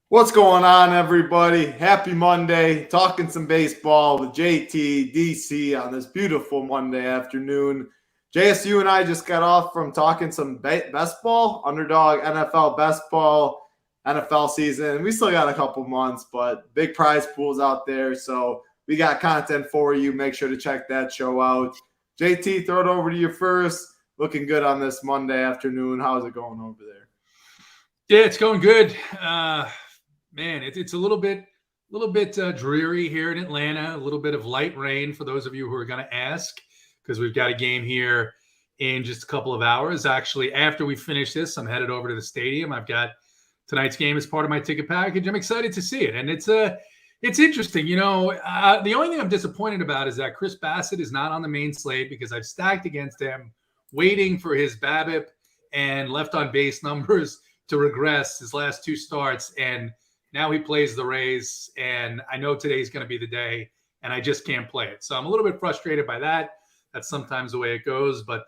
What's going on, everybody? Happy Monday. Talking some baseball with JT, DC on this beautiful Monday afternoon. JSU and I just got off from talking some best ball, underdog NFL best ball, NFL season. We still got a couple months, but big prize pools out there. So we got content for you. Make sure to check that show out. JT, throw it over to you first. Looking good on this Monday afternoon. How's it going over there? Yeah, it's going good. Man, it's a little bit dreary here in Atlanta. A little bit of light rain for those of you who are going to ask, because we've got a game here in just a couple of hours. Actually, after we finish this, I'm headed over to the stadium. I've got tonight's game as part of my ticket package. I'm excited to see it, and it's interesting. You know, the only thing I'm disappointed about is that Chris Bassett is not on the main slate because I've stacked against him, waiting for his BABIP and left on base numbers to regress his last two starts, and now he plays the Rays, and I know today's going to be the day, and I just can't play it. So I'm a little bit frustrated by that. That's sometimes the way it goes, but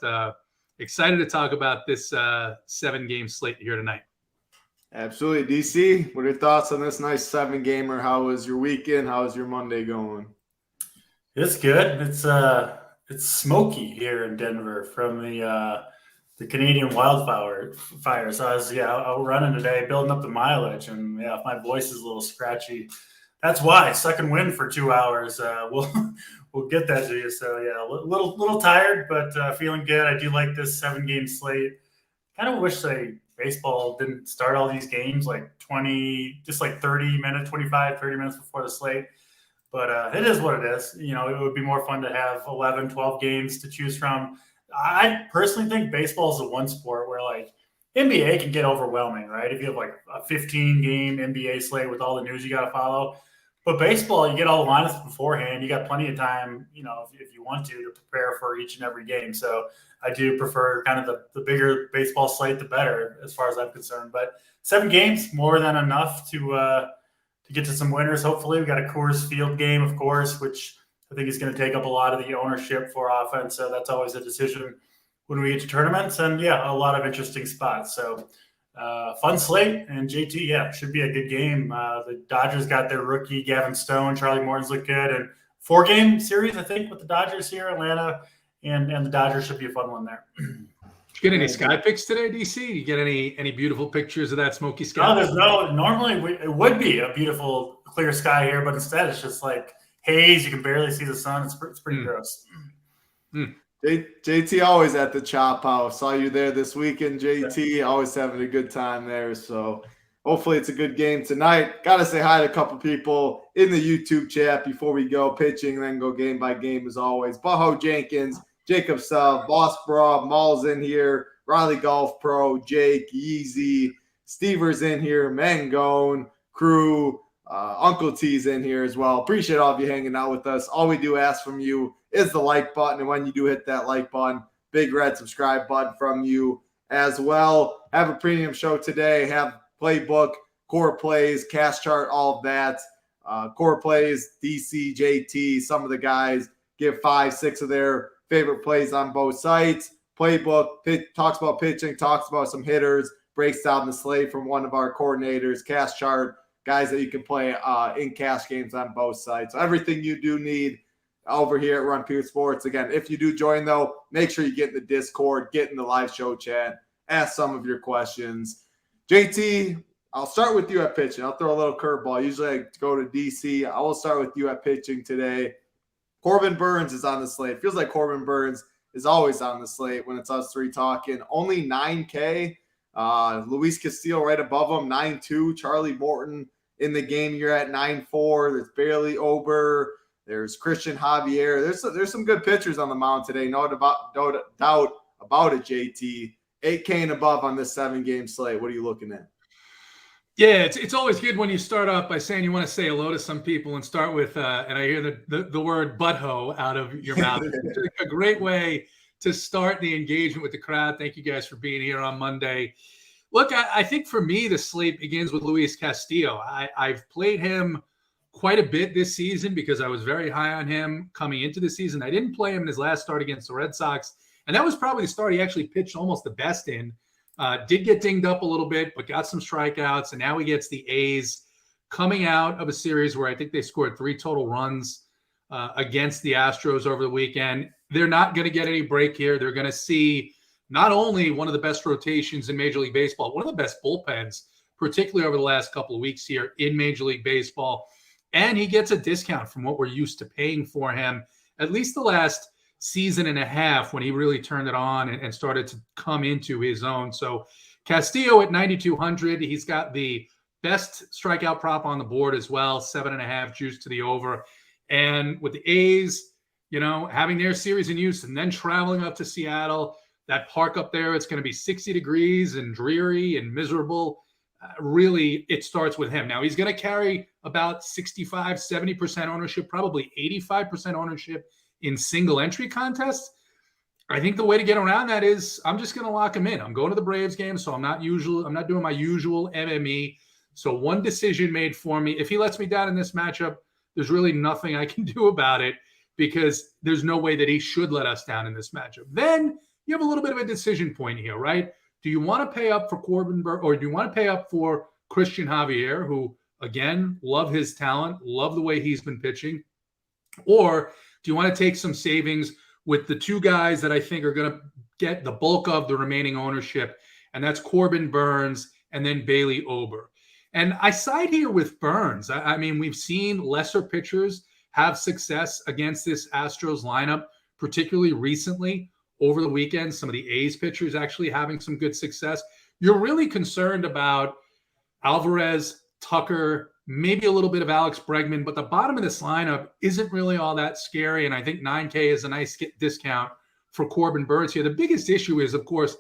excited to talk about this 7-game slate here tonight. Absolutely. DC, what are your thoughts on this nice 7-gamer? How was your weekend? How was your Monday going? It's good. It's smoky here in Denver from the Canadian wildfire. So I was out running today, building up the mileage, and if my voice is a little scratchy, that's why. Sucking wind for 2 hours. We'll get that to you. So a little tired, but feeling good. I do like this 7-game slate. Kind of wish baseball didn't start all these games like 30 minutes before the slate. But it is what it is. You know, it would be more fun to have 11, 12 games to choose from. I personally think baseball is the one sport where like NBA can get overwhelming, right? If you have like a 15-game NBA slate with all the news you got to follow. But baseball, you get all the lineups beforehand. You got plenty of time, you know, if you want to prepare for each and every game. So I do prefer kind of the bigger baseball slate, the better as far as I'm concerned. But 7 games, more than enough to get to some winners. Hopefully we got a Coors Field game, of course, which I think is going to take up a lot of the ownership for offense. So that's always a decision when we get to tournaments. And, a lot of interesting spots. So fun slate. And JT, should be a good game. The Dodgers got their rookie, Gavin Stone. Charlie Morton's looked good. And 4-game series, I think, with the Dodgers here, Atlanta. And the Dodgers should be a fun one there. Did you get any sky pics today, DC? Did you get any beautiful pictures of that smoky sky? Normally it would be a beautiful clear sky here, but instead it's just like haze. You can barely see the sun. It's pretty gross. JT always at the Chop House. Saw you there this weekend, JT. Always having a good time there. So hopefully it's a good game tonight. Got to say hi to a couple people in the YouTube chat before we go pitching, and then go game by game as always. Baho Jenkins, Jacob Sub, Boss Bra, Maul's in here, Riley Golf Pro, Jake, Yeezy, Stever's in here, Mangone, Crew, Uncle T's in here as well. Appreciate all of you hanging out with us. All we do ask from you is the like button, and when you do hit that like button, big red subscribe button from you as well. Have a premium show today. Have playbook, core plays, cash chart, all of that. Core plays, DC, JT, some of the guys give 5, 6 of their favorite plays on both sites. Playbook talks about pitching, talks about some hitters, breaks down the slate from one of our coordinators, cash chart, guys that you can play in cash games on both sides. So everything you do need over here at Run Pure Sports. Again, if you do join, though, make sure you get in the Discord, get in the live show chat, ask some of your questions. JT, I'll start with you at pitching. I'll throw a little curveball. Usually I go to DC. I will start with you at pitching today. Corbin Burns is on the slate. It feels like Corbin Burns is always on the slate when it's us three talking. Only 9K. Luis Castillo right above him, 9.2. Charlie Morton in the game, you're at 9.4. There's Bailey Ober. There's Christian Javier. There's some good pitchers on the mound today. No doubt about it, JT. 8K and above on this 7-game slate. What are you looking at? Yeah, it's always good when you start off by saying you want to say hello to some people and start with, and I hear the word butthole out of your mouth. It's a great way to start the engagement with the crowd. Thank you guys for being here on Monday. Look, I think for me, the slate begins with Luis Castillo. I've played him quite a bit this season because I was very high on him coming into the season. I didn't play him in his last start against the Red Sox, and that was probably the start he actually pitched almost the best in. Did get dinged up a little bit, but got some strikeouts, and now he gets the A's coming out of a series where I think they scored 3 total runs against the Astros over the weekend. They're not going to get any break here. They're going to see not only one of the best rotations in Major League Baseball, one of the best bullpens, particularly over the last couple of weeks here in Major League Baseball. And he gets a discount from what we're used to paying for him, at least the last season and a half when he really turned it on and started to come into his own. So Castillo at 9,200, he's got the best strikeout prop on the board as well, 7.5 juice to the over. And with the A's, having their series in Houston, then traveling up to Seattle, that park up there, it's going to be 60 degrees and dreary and miserable. Really, it starts with him. Now, he's going to carry about 65, 70% ownership, probably 85% ownership in single entry contests. I think the way to get around that is I'm just going to lock him in. I'm going to the Braves game, so I'm not doing my usual MME. So one decision made for me. If he lets me down in this matchup, there's really nothing I can do about it because there's no way that he should let us down in this matchup. Then you have a little bit of a decision point here, right? Do you want to pay up for Corbin Burns, or do you want to pay up for Christian Javier, who, again, love his talent, love the way he's been pitching? Or do you want to take some savings with the 2 guys that I think are going to get the bulk of the remaining ownership, and that's Corbin Burns and then Bailey Ober? And I side here with Burns. I mean, we've seen lesser pitchers have success against this Astros lineup, particularly recently. Over the weekend, some of the A's pitchers actually having some good success. You're really concerned about Alvarez, Tucker, maybe a little bit of Alex Bregman, but the bottom of this lineup isn't really all that scary, and I think 9K is a nice discount for Corbin Burns here. The biggest issue is, of course,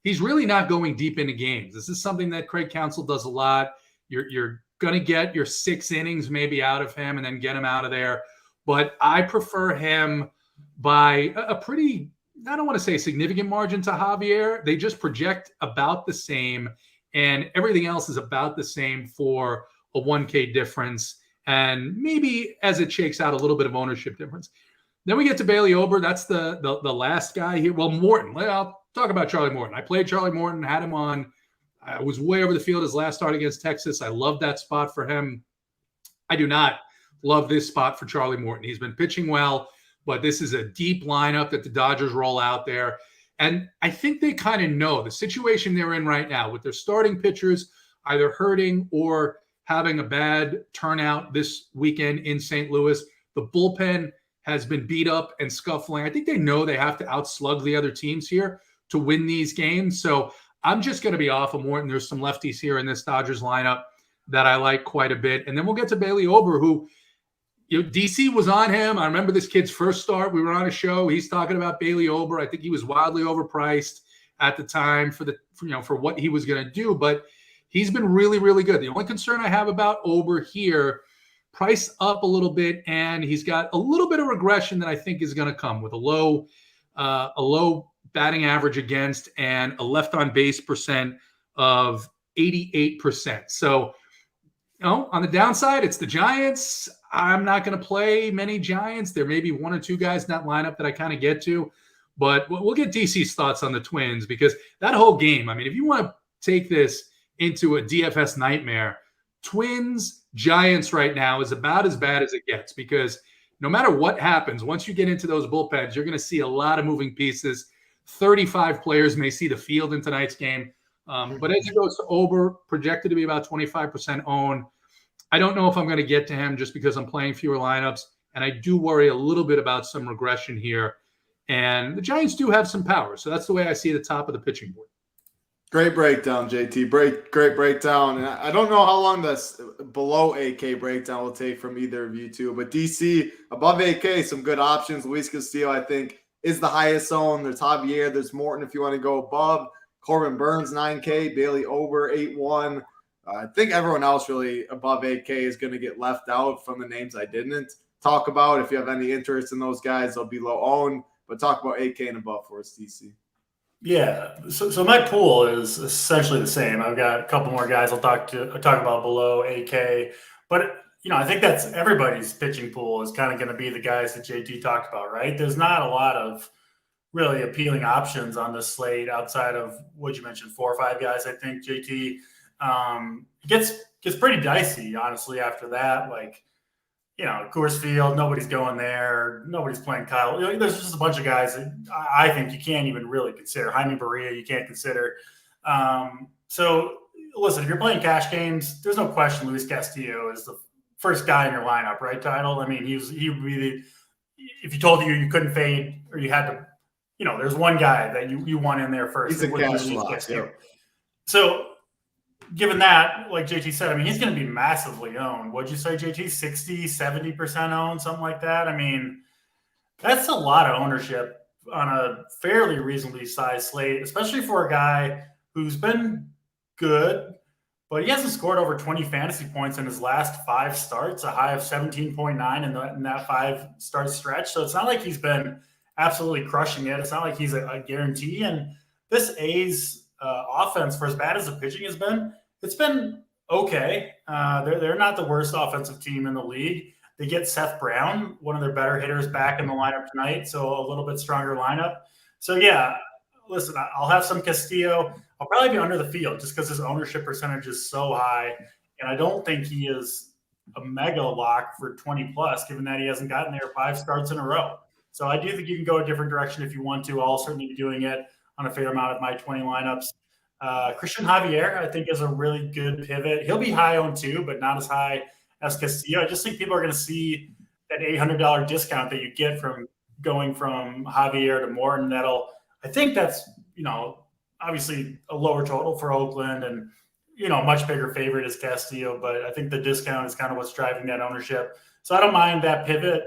he's really not going deep into games. This is something that Craig Counsell does a lot. You're going to get your 6 innings maybe out of him and then get him out of there. But I prefer him by a pretty, I don't want to say significant margin to Javier. They just project about the same, and everything else is about the same for a 1K difference, and maybe as it shakes out a little bit of ownership difference. Then we get to Bailey Ober. That's the last guy here. Well, Morton. I'll talk about Charlie Morton. I played Charlie Morton, had him on. I was way over the field his last start against Texas. I love that spot for him. I do not love this spot for Charlie Morton. He's been pitching well, but this is a deep lineup that the Dodgers roll out there. And I think they kind of know the situation they're in right now with their starting pitchers either hurting or having a bad turnout this weekend in St. Louis. The bullpen has been beat up and scuffling. I think they know they have to outslug the other teams here to win these games. So I'm just going to be off of Morton. There's some lefties here in this Dodgers lineup that I like quite a bit. And then we'll get to Bailey Ober, who DC was on him. I remember this kid's first start. We were on a show. He's talking about Bailey Ober. I think he was wildly overpriced at the time for what he was going to do, but he's been really, really good. The only concern I have about Ober here, price up a little bit, and he's got a little bit of regression that I think is going to come with a low batting average against and a left on base percent of 88%. So, on the downside, it's the Giants. I'm not going to play many Giants. There may be 1 or 2 guys in that lineup that I kind of get to, but we'll get DC's thoughts on the Twins, because that whole game, I mean, if you want to take this into a DFS nightmare, Twins Giants right now is about as bad as it gets, because no matter what happens, once you get into those bullpens, you're going to see a lot of moving pieces. 35 players may see the field in tonight's game. But as it goes to Ober, projected to be about 25% owned, I don't know if I'm going to get to him just because I'm playing fewer lineups, and I do worry a little bit about some regression here. And the Giants do have some power, so that's the way I see the top of the pitching board. Great breakdown, JT. Great breakdown. And I don't know how long this below 8K breakdown will take from either of you two, but DC above 8K, some good options. Luis Castillo, I think, is the highest owned. There's Javier, there's Morton if you want to go above. Corbin Burns, 9K. Bailey Ober, 8-1. I think everyone else really above 8K is going to get left out from the names I didn't talk about. If you have any interest in those guys, they'll be low owned. But talk about 8K and above for us, DC. Yeah. So my pool is essentially the same. I've got a couple more guys I'll talk about below 8K. But, I think that's everybody's pitching pool is kind of going to be the guys that JT talked about, right? There's not a lot of really appealing options on the slate outside of what you mentioned, 4 or 5 guys, I think, JT. It gets pretty dicey, honestly, after that. Like, Coors Field, nobody's going there. Nobody's playing Kyle. There's just a bunch of guys that I think you can't even really consider. Jaime Barria, you can't consider. So, listen, if you're playing cash games, there's no question Luis Castillo is the first guy in your lineup, right, Title? I mean, he would be if you told you couldn't fade or you had to, there's one guy that you want in there first. He's a cash lock. Yeah. So, given that, like JT said, I mean, he's going to be massively owned. What'd you say, JT? 60, 70% owned, something like that? I mean, that's a lot of ownership on a fairly reasonably sized slate, especially for a guy who's been good, but he hasn't scored over 20 fantasy points in his last 5 starts, a high of 17.9 in that 5-start stretch. So it's not like he's been absolutely crushing it. It's not like he's a guarantee. And this A's offense, for as bad as the pitching has been, it's been okay. They're not the worst offensive team in the league. They get Seth Brown, one of their better hitters, back in the lineup tonight, so a little bit stronger lineup. So, yeah, listen, I'll have some Castillo. I'll probably be under the field just because his ownership percentage is so high, and I don't think he is a mega lock for 20-plus, given that he hasn't gotten there 5 starts in a row. So I do think you can go a different direction if you want to. I'll certainly be doing it on a fair amount of my 20 lineups. Christian Javier, I think, is a really good pivot. He'll be high owned too, but not as high as Castillo. I just think people are going to see that $800 discount that you get from going from Javier to Morton. I think that's, obviously a lower total for Oakland and, a much bigger favorite is Castillo, but I think the discount is kind of what's driving that ownership. So I don't mind that pivot.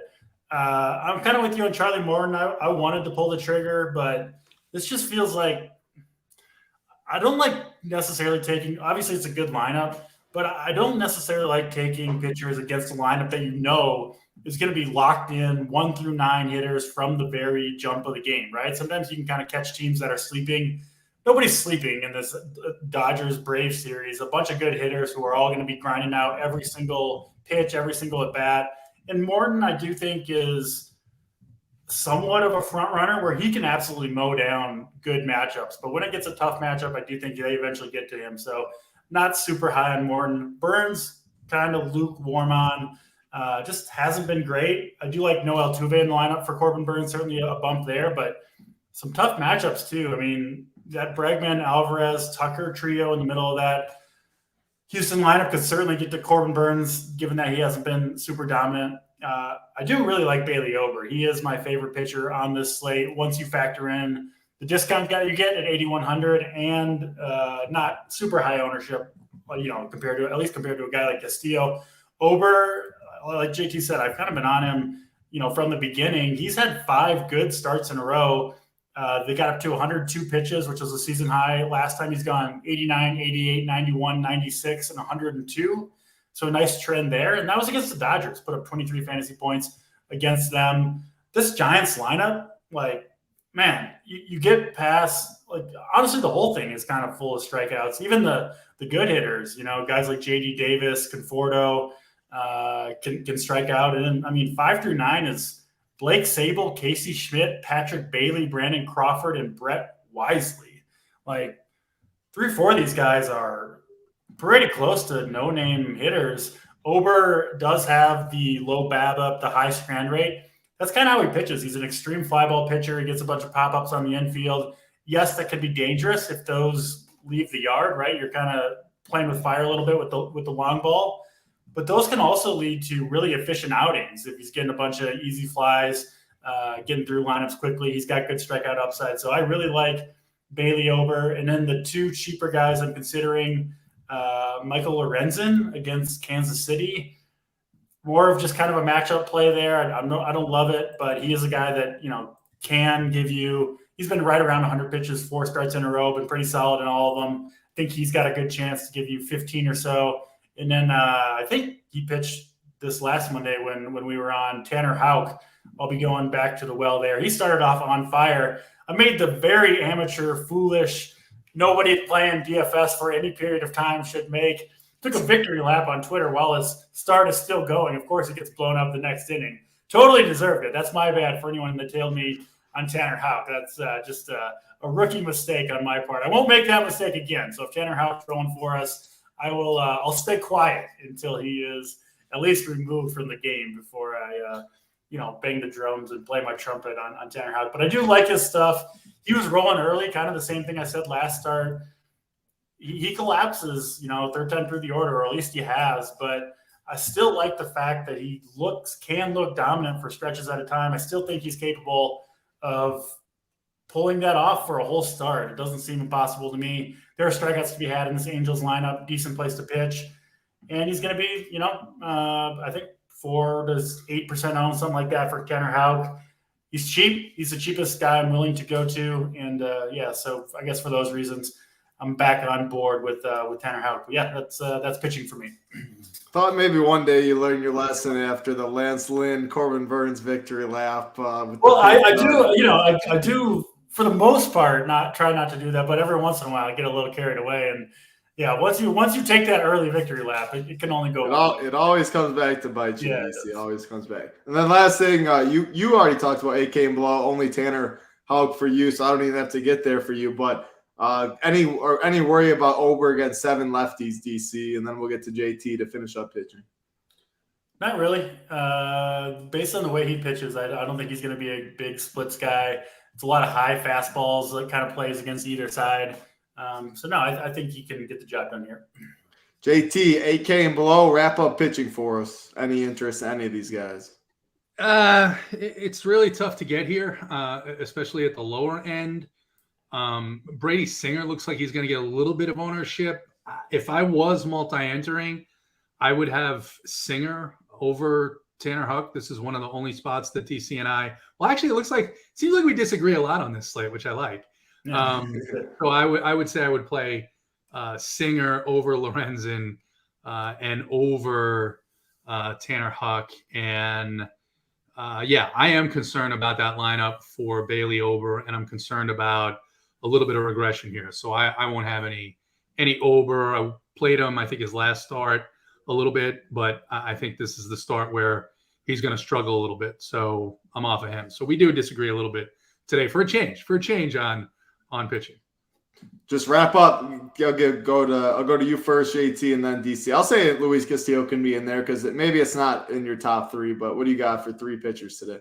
I'm kind of with you on Charlie Morton. I wanted to pull the trigger, but this just feels like I don't like necessarily taking – obviously it's a good lineup, but I don't necessarily like taking pitchers against a lineup that is going to be locked in 1 through 9 hitters from the very jump of the game, right? Sometimes you can kind of catch teams that are sleeping. Nobody's sleeping in this Dodgers-Braves series. A bunch of good hitters who are all going to be grinding out every single pitch, every single at-bat. And Morton, I do think, is somewhat of a front runner where he can absolutely mow down good matchups. But when it gets a tough matchup, I do think they eventually get to him. So not super high on Morton. Burns, kind of lukewarm on. Just hasn't been great. I do like Noel Tuve in the lineup for Corbin Burns, certainly a bump there, but some tough matchups too. I mean, that Bregman, Alvarez, Tucker trio in the middle of that Houston lineup could certainly get to Corbin Burns, given that he hasn't been super dominant. I do really like Bailey Ober. He is my favorite pitcher on this slate. Once you factor in the discount guy you get at 8,100 and not super high ownership, compared to a guy like Castillo. Ober, like JT said, I've kind of been on him, from the beginning. He's had 5 good starts in a row. They got up to 102 pitches, which was a season high. Last time he's gone 89, 88, 91, 96, and 102. So a nice trend there. And that was against the Dodgers, put up 23 fantasy points against them. This Giants lineup, man, you get past, honestly, the whole thing is kind of full of strikeouts. Even the good hitters, guys like J.D. Davis, Conforto can strike out. And, 5 through 9 is Blake Sable, Casey Schmidt, Patrick Bailey, Brandon Crawford, and Brett Wisely. 3 or 4 of these guys are pretty close to no-name hitters. Ober does have the low BABIP, the high strand rate. That's kind of how he pitches. He's an extreme fly ball pitcher. He gets a bunch of pop-ups on the infield. Yes, that could be dangerous if those leave the yard, right? You're kind of playing with fire a little bit with the long ball. But those can also lead to really efficient outings if he's getting a bunch of easy flies, getting through lineups quickly. He's got good strikeout upside. So I really like Bailey Ober. And then the 2 cheaper guys I'm considering, Michael Lorenzen against Kansas City. More of just kind of a matchup play there. I don't love it, but he is a guy that, can give you – he's been right around 100 pitches, 4 starts in a row, been pretty solid in all of them. I think he's got a good chance to give you 15 or so. And then I think he pitched this last Monday when we were on. Tanner Houck. I'll be going back to the well there. He started off on fire. I made the very amateur, foolish, nobody playing DFS for any period of time should make. Took a victory lap on Twitter while his start is still going. Of course, it gets blown up the next inning. Totally deserved it. That's my bad for anyone that tailed me on Tanner Houck. That's just a rookie mistake on my part. I won't make that mistake again. So if Tanner Houck's throwing for us, I'll stay quiet until he is at least removed from the game before I bang the drums and play my trumpet on Tanner Houck. But I do like his stuff. He was rolling early, kind of the same thing I said last start. He collapses, third time through the order, or at least he has. But I still like the fact that he can look dominant for stretches at a time. I still think he's capable of pulling that off for a whole start. It doesn't seem impossible to me. There are strikeouts to be had in this Angels lineup, decent place to pitch. And he's going to be, I think 4 to 8% owned, something like that for Tanner Houck. He's cheap. He's the cheapest guy I'm willing to go to. And so I guess for those reasons, I'm back on board with Tanner Houck. But yeah, that's pitching for me. Thought maybe one day you learn your lesson after the Lance Lynn, Corbin Burns victory lap. I do for the most part try not to do that, but every once in a while I get a little carried away. And yeah, once you take that early victory lap, it can only go. It always comes back to bite you. Yeah, it always comes back. And then last thing, you already talked about AK and below, only Tanner Houck for you, so I don't even have to get there for you. But any worry about Ober against 7 lefties, DC, and then we'll get to JT to finish up pitching. Not really. Based on the way he pitches, I don't think he's going to be a big splits guy. It's a lot of high fastballs that kind of plays against either side. I think he can get the job done here. JT, 8K and below, wrap up pitching for us. Any interest in any of these guys? It's really tough to get here, especially at the lower end. Brady Singer looks like he's going to get a little bit of ownership. If I was multi-entering, I would have Singer over Tanner Houck. This is one of the only spots that DC and it seems like we disagree a lot on this slate, which I like. So I would say I would play Singer over Lorenzen and over Tanner Houck. And I am concerned about that lineup for Bailey Ober, and I'm concerned about a little bit of regression here. So I won't have any Ober. I played him, I think, his last start a little bit, but I think this is the start where he's going to struggle a little bit. So I'm off of him. So we do disagree a little bit today for a change on pitching. Just wrap up. I'll go to you first, JT, and then DC. I'll say Luis Castillo can be in there because maybe it's not in your top 3, but what do you got for 3 pitchers today?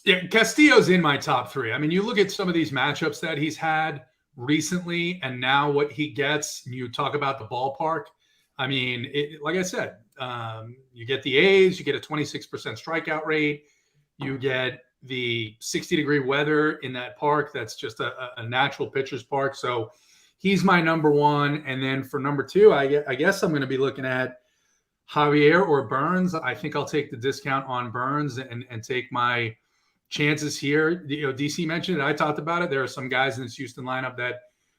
Yeah, Castillo's in my top 3. I mean, you look at some of these matchups that he's had recently and now what he gets, and you talk about the ballpark. I mean, like I said, you get the A's, you get a 26% strikeout rate, you get the 60-degree weather in that park. That's just a natural pitcher's park. So he's my number 1. And then for number 2, I guess I'm going to be looking at Javier or Burns. I think I'll take the discount on Burns and take my chances here. DC mentioned it. I talked about it. There are some guys in this Houston lineup that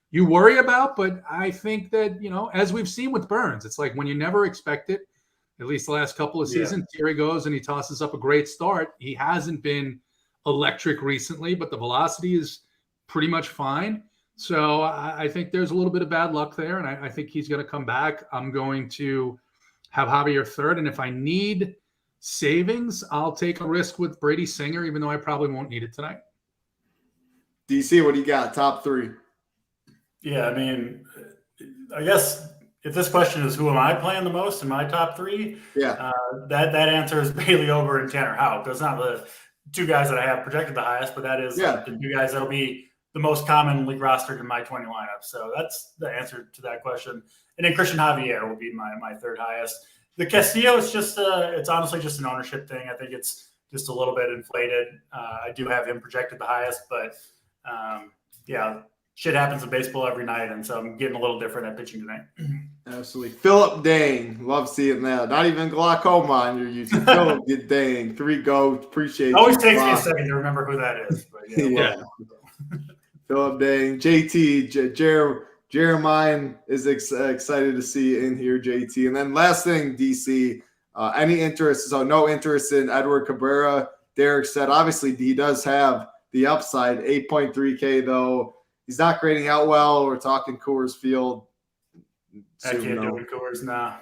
you worry about, but I think that, as we've seen with Burns, it's like when you never expect it, at least the last couple of seasons, here he goes and he tosses up a great start. He hasn't been electric recently, but the velocity is pretty much fine. So I think there's a little bit of bad luck there, and I think he's going to come back. I'm going to have Javier third, and if I need savings, I'll take a risk with Brady Singer, even though I probably won't need it tonight. DC, what do you got? Top 3? Yeah, I mean, I guess if this question is who am I playing the most in my top 3, that answer is Bailey Ober and Tanner Houck. That's not the 2 guys that I have projected the highest, but that is the 2 guys that'll be the most commonly rostered in my 20 lineup. So that's the answer to that question. And then Christian Javier will be my 3rd highest. The Castillo is it's honestly just an ownership thing. I think it's just a little bit inflated. I do have him projected the highest, but shit happens in baseball every night, and so I'm getting a little different at pitching tonight. Absolutely. Philip Dang. Love seeing that. Not even glaucoma on your YouTube. Philip Dang. 3 go. Appreciate it. Always takes me a second to remember who that is. But Philip Dang. JT. Jeremiah is excited to see in here, JT. And then last thing, DC. Any interest? So no interest in Edward Cabrera. Derek said, obviously, he does have the upside. 8.3K, though. He's not grading out well. We're talking Coors Field. I can't do it, Coors. No.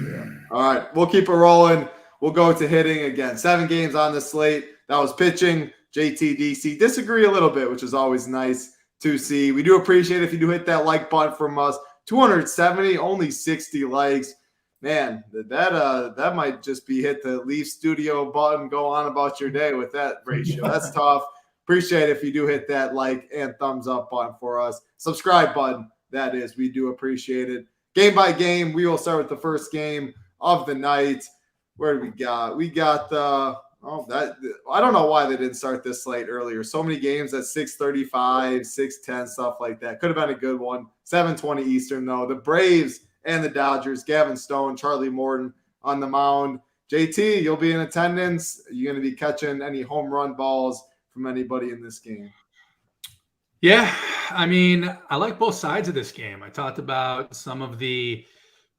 Yeah. All right. We'll keep it rolling. We'll go to hitting again. 7 games on the slate. That was pitching. JT, DC disagree a little bit, which is always nice to see. We do appreciate if you do hit that like button from us. 270, only 60 likes. Man, that might just be hit the Leaf Studio button, go on about your day with that ratio. That's tough. Appreciate it if you do hit that like and thumbs up button for us. Subscribe button, that is. We do appreciate it. Game by game, we will start with the first game of the night. Where do we got? We got I don't know why they didn't start this slate earlier. So many games at 6:35, 6:10, stuff like that. Could have been a good one. 7:20 Eastern, though. The Braves and the Dodgers, Gavin Stone, Charlie Morton on the mound. JT, you'll be in attendance. Are you going to be catching any home run balls from anybody in this game? Yeah, I mean, I like both sides of this game. I talked about some of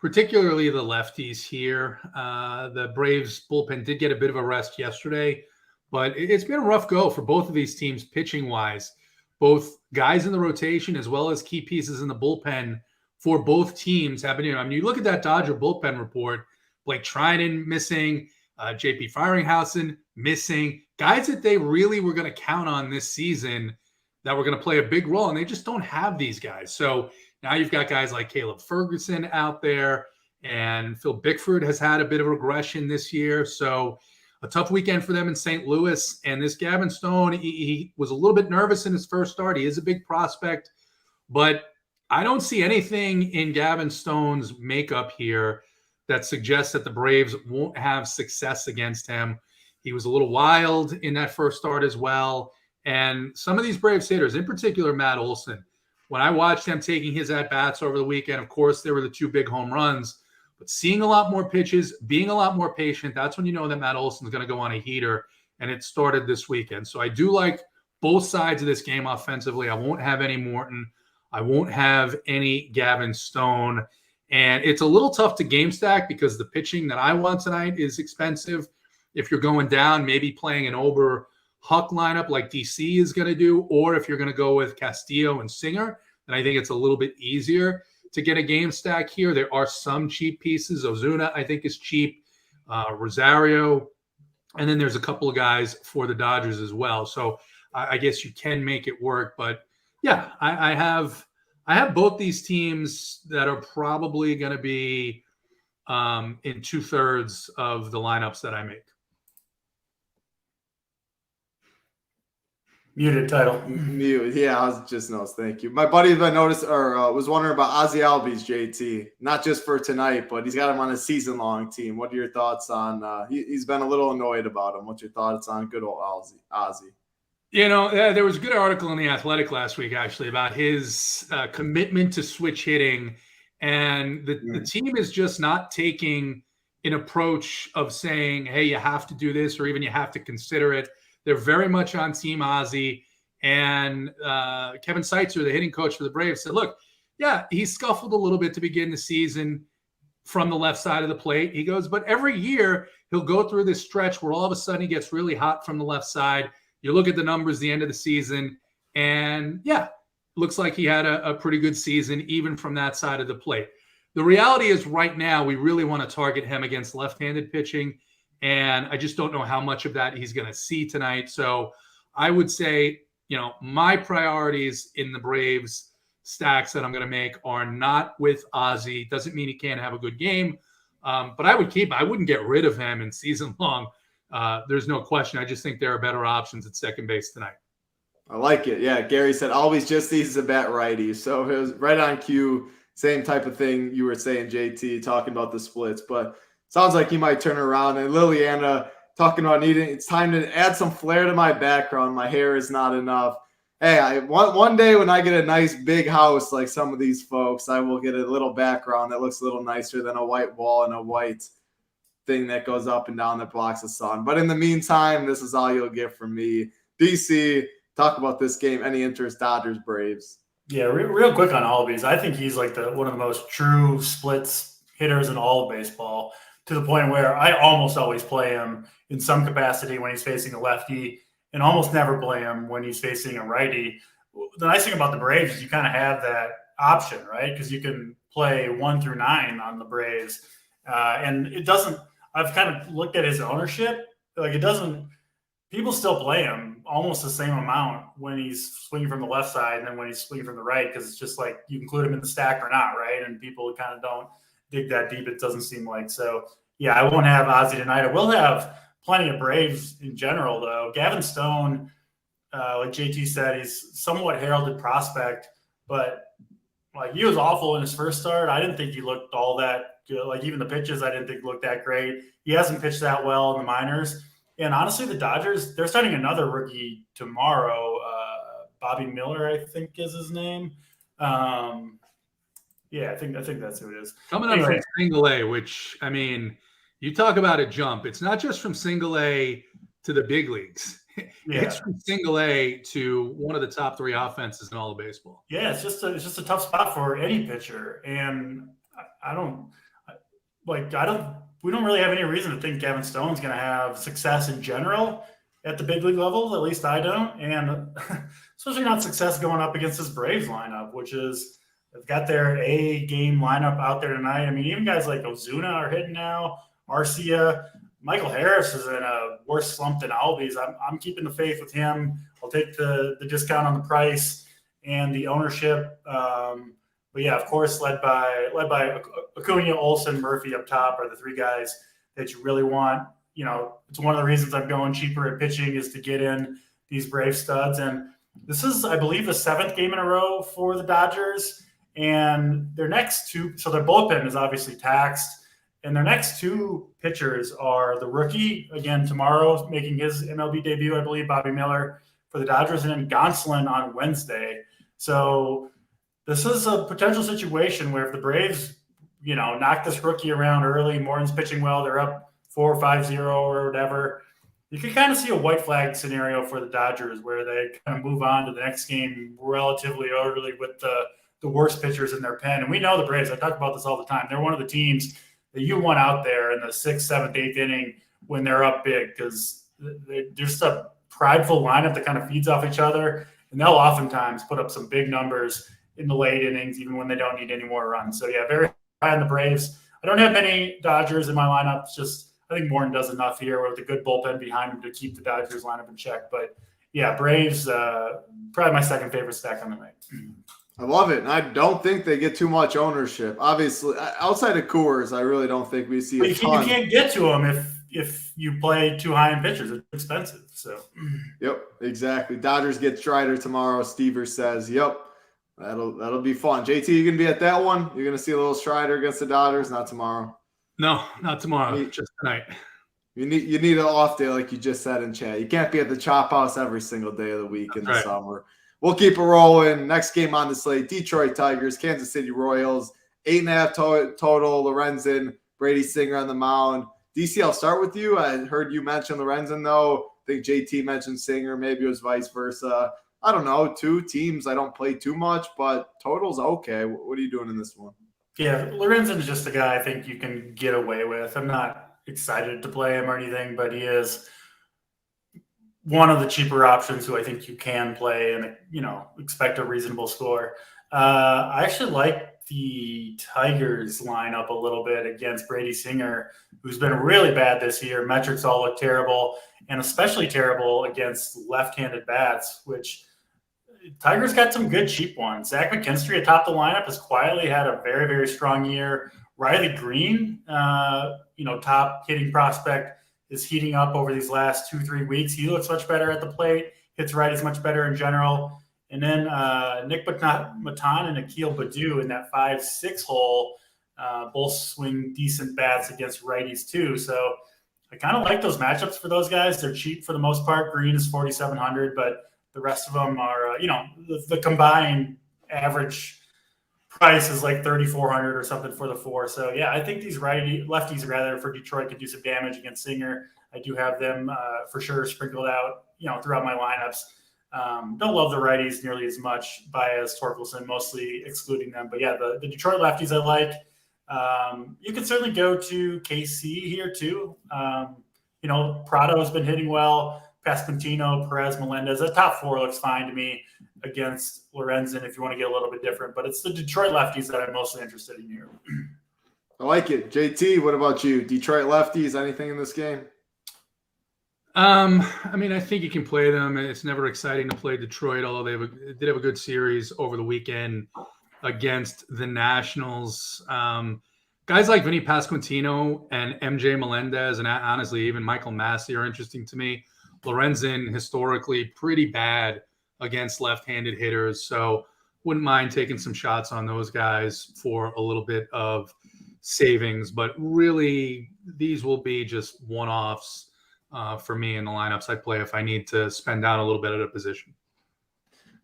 particularly the lefties here. The Braves bullpen did get a bit of a rest yesterday, but it's been a rough go for both of these teams pitching-wise. Both guys in the rotation as well as key pieces in the bullpen for both teams have been. I mean, you look at that Dodger bullpen report, Blake Trinan missing, JP Fieringhausen missing, guys that they really were going to count on this season that were going to play a big role, and they just don't have these guys. So now you've got guys like Caleb Ferguson out there, and Phil Bickford has had a bit of regression this year. So a tough weekend for them in St. Louis. And this Gavin Stone, he was a little bit nervous in his first start. He is a big prospect, but I don't see anything in Gavin Stone's makeup here that suggests that the Braves won't have success against him. He was a little wild in that first start as well. And some of these Braves hitters, in particular Matt Olson, when I watched him taking his at-bats over the weekend, of course, there were the 2 big home runs, but seeing a lot more pitches, being a lot more patient, that's when you know that Matt Olson is going to go on a heater, and it started this weekend. So I do like both sides of this game offensively. I won't have any Morton. I won't have any Gavin Stone. And it's a little tough to game stack because the pitching that I want tonight is expensive. If you're going down, maybe playing an Ober Huck lineup like DC is going to do, or if you're going to go with Castillo and Singer, then I think it's a little bit easier to get a game stack here. There are some cheap pieces. Ozuna, I think, is cheap. Rosario. And then there's a couple of guys for the Dodgers as well. So I guess you can make it work. But yeah, I have both these teams that are probably going to be in 2/3 of the lineups that I make. Muted title. Mute. Yeah, I was just noticed. Thank you. My buddy was wondering about Ozzy Albies, JT, not just for tonight, but he's got him on a season-long team. What are your thoughts on? He's been a little annoyed about him. What's your thoughts on good old Ozzy? You know, there was a good article in The Athletic last week actually about his commitment to switch hitting, and the team is just not taking an approach of saying, "Hey, you have to do this," or even "You have to consider it." They're very much on Team Ozzy. And Kevin Seitzer, the hitting coach for the Braves, said, look, yeah, he scuffled a little bit to begin the season from the left side of the plate. He goes, but every year he'll go through this stretch where all of a sudden he gets really hot from the left side. You look at the numbers the end of the season, and yeah, looks like he had a pretty good season even from that side of the plate. The reality is right now we really want to target him against left-handed pitching. And I just don't know how much of that he's going to see tonight. So I would say, my priorities in the Braves stacks that I'm going to make are not with Ozzy. Doesn't mean he can't have a good game. But I wouldn't get rid of him in season long. There's no question. I just think there are better options at second base tonight. I like it. Yeah. Gary said always just needs a bat righty. So it was right on cue. Same type of thing you were saying, JT, talking about the splits. But sounds like he might turn around. And Liliana talking about it's time to add some flair to my background. My hair is not enough. Hey, one day when I get a nice big house like some of these folks, I will get a little background that looks a little nicer than a white wall and a white thing that goes up and down that blocks the sun. But in the meantime, this is all you'll get from me. DC, talk about this game. Any interest, Dodgers, Braves? Yeah, real quick on Albies. I think he's like one of the most true splits hitters in all of baseball, to the point where I almost always play him in some capacity when he's facing a lefty and almost never play him when he's facing a righty. The nice thing about the Braves is you kind of have that option, right? Because you can play 1 through 9 on the Braves. And it doesn't – I've kind of looked at his ownership. Like, it doesn't – people still play him almost the same amount when he's swinging from the left side and then when he's swinging from the right, because it's just like you include him in the stack or not, right? And people kind of don't dig that deep, it doesn't seem like. So, yeah, I won't have Ozzie tonight. I will have plenty of Braves in general, though. Gavin Stone, like JT said, he's somewhat heralded prospect, but like he was awful in his first start. I didn't think he looked all that good. Like even the pitches, I didn't think looked that great. He hasn't pitched that well in the minors. And honestly, the Dodgers, they're starting another rookie tomorrow. Bobby Miller, I think is his name. Yeah, I think that's who it is. Coming up from single A, which, I mean, you talk about a jump. It's not just from single A to the big leagues. Yeah. It's from single A to one of the top 3 offenses in all of baseball. Yeah, it's just a tough spot for any pitcher. And we don't really have any reason to think Gavin Stone's going to have success in general at the big league level. At least I don't. And especially not success going up against this Braves lineup, which is they've got their A game lineup out there tonight. I mean, even guys like Ozuna are hitting now, Arcia. Michael Harris is in a worse slump than Albies. I'm keeping the faith with him. I'll take the discount on the price and the ownership. But yeah, of course, led by Acuna, Olsen, Murphy up top are the 3 guys that you really want. You know, it's one of the reasons I'm going cheaper at pitching is to get in these Brave studs. And this is, I believe, the 7th game in a row for the Dodgers. And their next 2, so their bullpen is obviously taxed. And their next 2 pitchers are the rookie, again, tomorrow, making his MLB debut, I believe, Bobby Miller for the Dodgers, and then Gonsolin on Wednesday. So this is a potential situation where if the Braves, knock this rookie around early, Morton's pitching well, they're up 4-5-0 or whatever, you can kind of see a white flag scenario for the Dodgers where they kind of move on to the next game relatively early with the worst pitchers in their pen. And we know the Braves, I talk about this all the time, they're one of the teams that you want out there in the 6th, 7th, 8th inning when they're up big, because they're just a prideful lineup that kind of feeds off each other, and they'll oftentimes put up some big numbers in the late innings, even when they don't need any more runs. So yeah, very high on the Braves. I don't have many Dodgers in my lineup. Just I think Morton does enough here with a good bullpen behind him to keep the Dodgers lineup in check. But yeah, Braves, probably my second favorite stack on the night. I love it. And I don't think they get too much ownership. Obviously, outside of Coors, I really don't think we see a ton. You can't get to them if you play too high in pitchers. It's expensive. So. Yep, exactly. Dodgers get Strider tomorrow. Stever says, yep, that'll be fun. JT, you going to be at that one? You're going to see a little Strider against the Dodgers? Not tomorrow. No, not tomorrow. Just tonight. You need an off day, like you just said in chat. You can't be at the Chop House every single day of the week in the summer. We'll keep it rolling. Next game on the slate, Detroit Tigers, Kansas City Royals, 8.5 total. Lorenzen, Brady Singer on the mound. DC, I'll start with you. I heard you mention Lorenzen, though. I think JT mentioned Singer. Maybe it was vice versa. I don't know. 2 teams I don't play too much, but total's okay. What are you doing in this one? Yeah, Lorenzen is just a guy I think you can get away with. I'm not excited to play him or anything, but he is one of the cheaper options who I think you can play and, expect a reasonable score. I actually like the Tigers lineup a little bit against Brady Singer, who's been really bad this year. Metrics all look terrible, and especially terrible against left-handed bats, which Tigers got some good cheap ones. Zach McKinstry atop the lineup has quietly had a very, very strong year. Riley Green, top hitting prospect, is heating up over these last 2-3 weeks. He looks much better at the plate, hits righties much better in general. And then Nick Matan and Akil Baddoo in that 5-6 hole both swing decent bats against righties too. So I kind of like those matchups for those guys. They're cheap for the most part. Green is 4,700, but the rest of them are, the combined average price is like 3,400 or something for the 4. So yeah, I think these lefties rather for Detroit could do some damage against Singer. I do have them for sure sprinkled out, throughout my lineups. Don't love the righties nearly as much. Baez, Torkelson, mostly excluding them. But yeah, the Detroit lefties I like. You can certainly go to KC here too. Prado has been hitting well. Pasquantino, Perez, Melendez. That top 4 looks fine to me against Lorenzen if you want to get a little bit different. But it's the Detroit lefties that I'm mostly interested in here. I like it. JT, what about you? Detroit lefties, anything in this game? I mean, I think you can play them. It's never exciting to play Detroit, although they did have a good series over the weekend against the Nationals. Guys like Vinny Pasquantino and MJ Melendez, and honestly, even Michael Massey are interesting to me. Lorenzen, historically pretty bad against left-handed hitters, so wouldn't mind taking some shots on those guys for a little bit of savings. But really, these will be just one-offs for me in the lineups I play if I need to spend down a little bit at a position.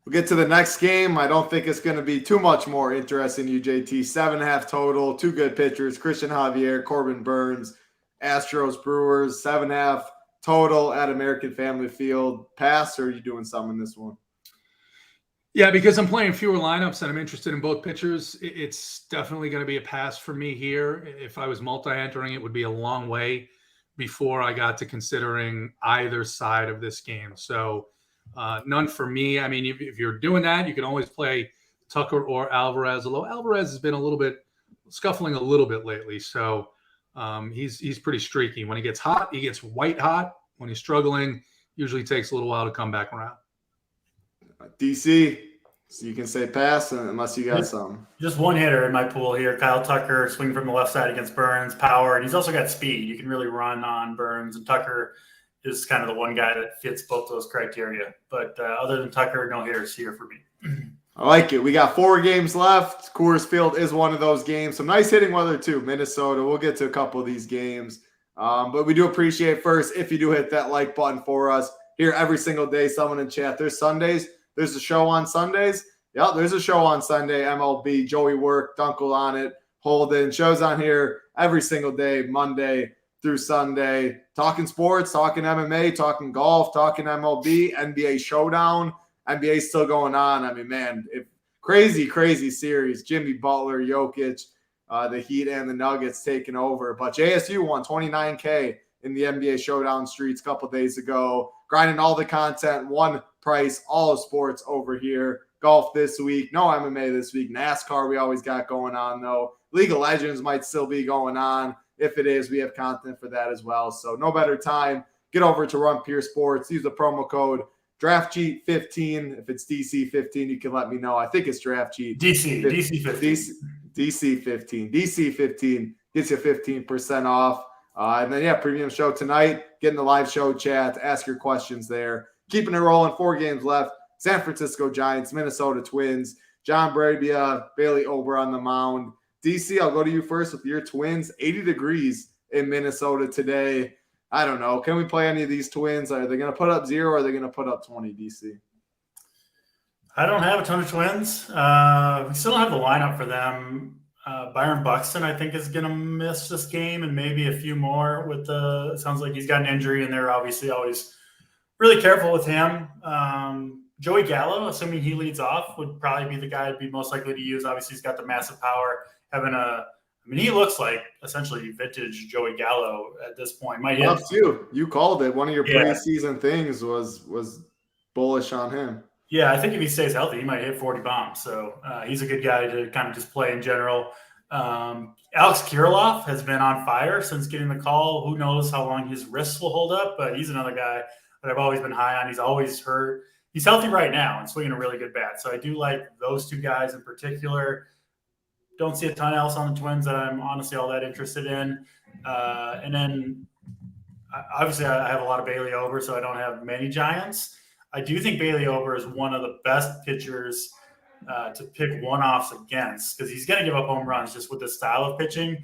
We'll get to the next game. I don't think it's going to be too much more interesting, UJT. 7.5 total, two good pitchers, Christian Javier, Corbin Burns, Astros, Brewers, 7.5 total at American Family Field. Pass, or are you doing something in this one? Yeah, because I'm playing fewer lineups and I'm interested in both pitchers, it's definitely going to be a pass for me here. If I was multi-entering, it would be a long way before I got to considering either side of this game. So none for me. I mean, if you're doing that, you can always play Tucker or Alvarez, although Alvarez has been a little bit scuffling a little bit lately. So he's pretty streaky. When he gets hot, he gets white hot. When he's struggling, usually takes a little while to come back around. DC, so you can say pass unless you got something. Just one hitter in my pool here. Kyle Tucker, swing from the left side against Burns, power, and he's also got speed. You can really run on Burns, and Tucker is kind of the one guy that fits both those criteria. But other than Tucker, no hitters here for me. I like it. We got 4 games left. Coors Field is one of those games. Some nice hitting weather too. Minnesota. We'll get to a couple of these games. But we do appreciate first if you do hit that like button for us here every single day. Someone in chat. There's Sundays. There's a show on Sundays. Yeah, there's a show on Sunday. MLB, Joey Work, Dunkel on it, Holden. Shows on here every single day, Monday through Sunday. Talking sports, talking MMA, talking golf, talking MLB, NBA Showdown. NBA still going on. I mean, man, crazy series. Jimmy Butler, Jokic, the Heat and the Nuggets taking over. But JSU won $29K in the NBA Showdown streets a couple days ago. Grinding all the content, one price, all of sports over here. Golf this week, no MMA this week. NASCAR we always got going on, though. League of Legends might still be going on. If it is, we have content for that as well. So no better time. Get over to Run Pure Sports. Use the promo code DraftCheat15. If it's DC15, you can let me know. I think it's DraftCheat. DC15. DC15. DC15 gets you 15% off. And then, premium show tonight. Get in the live show chat. Ask your questions there. Keeping it rolling. 4 games left. San Francisco Giants, Minnesota Twins, John Brabia, Bailey Ober on the mound. DC, I'll go to you first with your Twins. 80 degrees in Minnesota today. I don't know. Can we play any of these Twins? Are they going to put up 0 or are they going to put up 20, DC? I don't have a ton of Twins. We still don't have the lineup for them. Byron Buxton, I think, is going to miss this game and maybe a few more it sounds like he's got an injury and they're obviously always really careful with him. Joey Gallo, assuming he leads off, would probably be the guy I'd be most likely to use. Obviously, he's got the massive power. He looks like essentially vintage Joey Gallo at this point. You called it. One of your preseason things was bullish on him. Yeah, I think if he stays healthy, he might hit 40 bombs. So he's a good guy to kind of just play in general. Alex Kirilloff has been on fire since getting the call. Who knows how long his wrists will hold up, but he's another guy that I've always been high on. He's always hurt. He's healthy right now and swinging a really good bat. So I do like those 2 guys in particular. Don't see a ton else on the Twins that I'm honestly all that interested in. And then obviously I have a lot of Bailey Ober, so I don't have many Giants. I do think Bailey Ober is one of the best pitchers to pick one-offs against because he's going to give up home runs just with this style of pitching.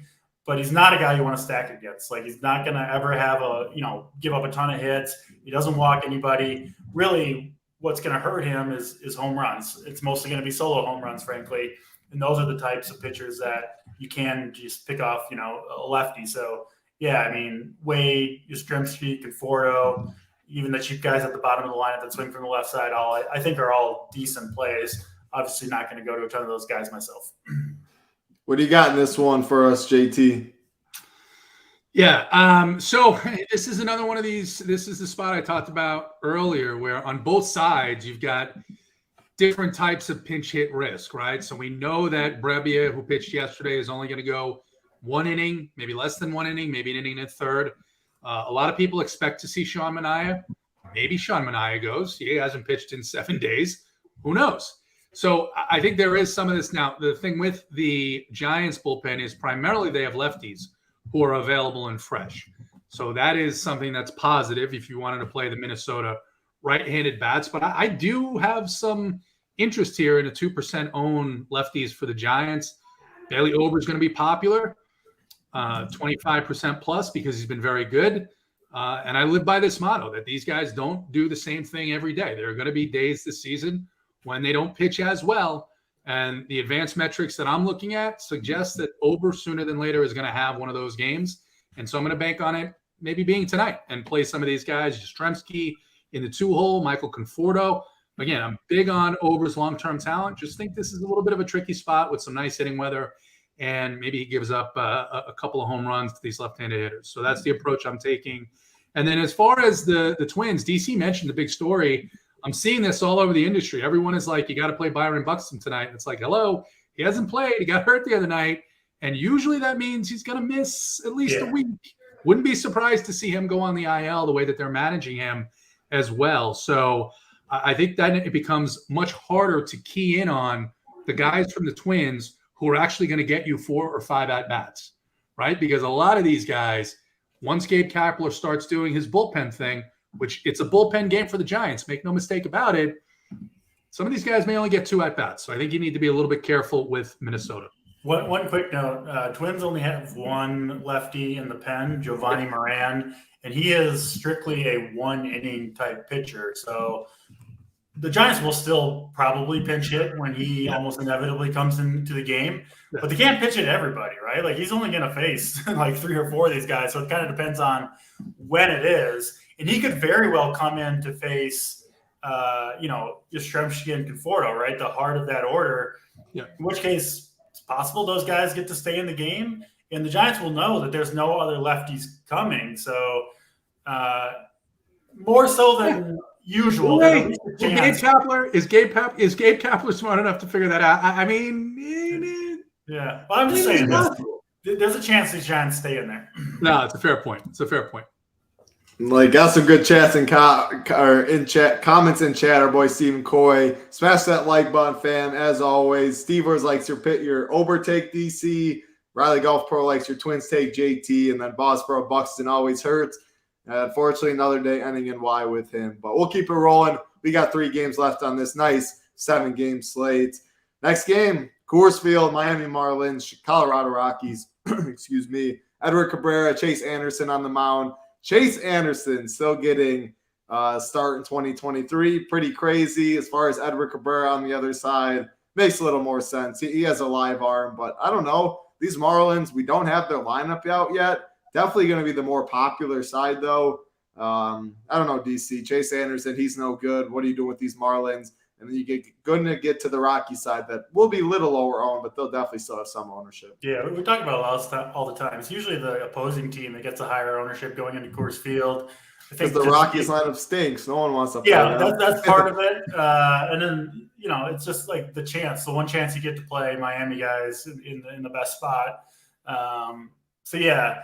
But he's not a guy you want to stack against. Like, he's not going to ever have give up a ton of hits. He doesn't walk anybody. Really, what's going to hurt him is home runs. It's mostly going to be solo home runs, frankly. And those are the types of pitchers that you can just pick off, a lefty. So, Wade, Yastrzemski, Conforto, even the cheap guys at the bottom of the lineup that swing from the left side, I think are all decent plays. Obviously not going to go to a ton of those guys myself. What do you got in this one for us, JT? Yeah. So this is another one of these. This is the spot I talked about earlier where on both sides you've got different types of pinch hit risk, right? So we know that Brebbia, who pitched yesterday, is only going to go 1 inning, maybe less than 1 inning, maybe an inning and a third. A lot of people expect to see Sean Manaea. Maybe Sean Manaea goes. He hasn't pitched in 7 days. Who knows? So I think there is some of this. Now, the thing with the Giants bullpen is primarily they have lefties who are available and fresh. So that is something that's positive if you wanted to play the Minnesota right-handed bats. But I do have some interest here in the 2% own lefties for the Giants. Bailey Ober is going to be popular, 25% plus because he's been very good. And I live by this motto that these guys don't do the same thing every day. There are going to be days this season when they don't pitch as well. And the advanced metrics that I'm looking at suggest that Ober sooner than later is going to have one of those games. And so I'm going to bank on it maybe being tonight and play some of these guys, Yastrzemski in the 2-hole, Michael Conforto. Again, I'm big on Ober's long-term talent. Just think this is a little bit of a tricky spot with some nice hitting weather. And maybe he gives up a couple of home runs to these left-handed hitters. So that's the approach I'm taking. And then as far as the Twins, DC mentioned the big story. I'm seeing this all over the industry. Everyone is like, you got to play Byron Buxton tonight. And it's like, hello, he hasn't played. He got hurt the other night. And usually that means he's going to miss at least a week. Wouldn't be surprised to see him go on the IL the way that they're managing him as well. So I think that it becomes much harder to key in on the guys from the Twins who are actually going to get you 4 or 5 at-bats, right? Because a lot of these guys, once Gabe Kapler starts doing his bullpen thing, which it's a bullpen game for the Giants, make no mistake about it, some of these guys may only get 2 at-bats. So I think you need to be a little bit careful with Minnesota. One quick note, Twins only have one lefty in the pen, Giovanni Moran, and he is strictly a 1-inning type pitcher. So the Giants will still probably pinch hit when he almost inevitably comes into the game, but they can't pitch it to everybody, right? Like he's only going to face like 3 or 4 of these guys. So it kind of depends on when it is. And he could very well come in to face, Yastrzemski and Conforto, right? The heart of that order, in which case it's possible those guys get to stay in the game. And the Giants will know that there's no other lefties coming. So more so than usual. Wait, is Gabe Kapler smart enough to figure that out? I mean, yeah. Well, I'm just saying there's a chance these Giants stay in there. No, it's a fair point. Like, got some good chats in chat, comments in chat. Our boy Stephen Coy, smash that like button, fam. As always, Steve likes your Ober take, DC. Riley Golf Pro likes your Twins take, JT, and then Bosboro Buxton always hurts. Unfortunately, another day ending in Y with him, but we'll keep it rolling. We got 3 games left on this nice 7-game slate. Next game, Coors Field, Miami Marlins, Colorado Rockies. Excuse me. Edward Cabrera, Chase Anderson on the mound. Chase Anderson still getting start in 2023. Pretty crazy. As far as Edward Cabrera on the other side, makes a little more sense. He has a live arm, but I don't know. These Marlins, we don't have their lineup out yet. Definitely going to be the more popular side, though. I don't know, DC. Chase Anderson, he's no good. What are you doing with these Marlins? And then you going to get to the Rocky side that will be a little lower owned, but they'll definitely still have some ownership. Yeah, we talk about it all the time. It's usually the opposing team that gets a higher ownership going into Coors Field. Because the Rockies lineup stinks. No one wants to play. Yeah, that's part of it. And then, it's just like the one chance you get to play Miami guys in the best spot. So, yeah.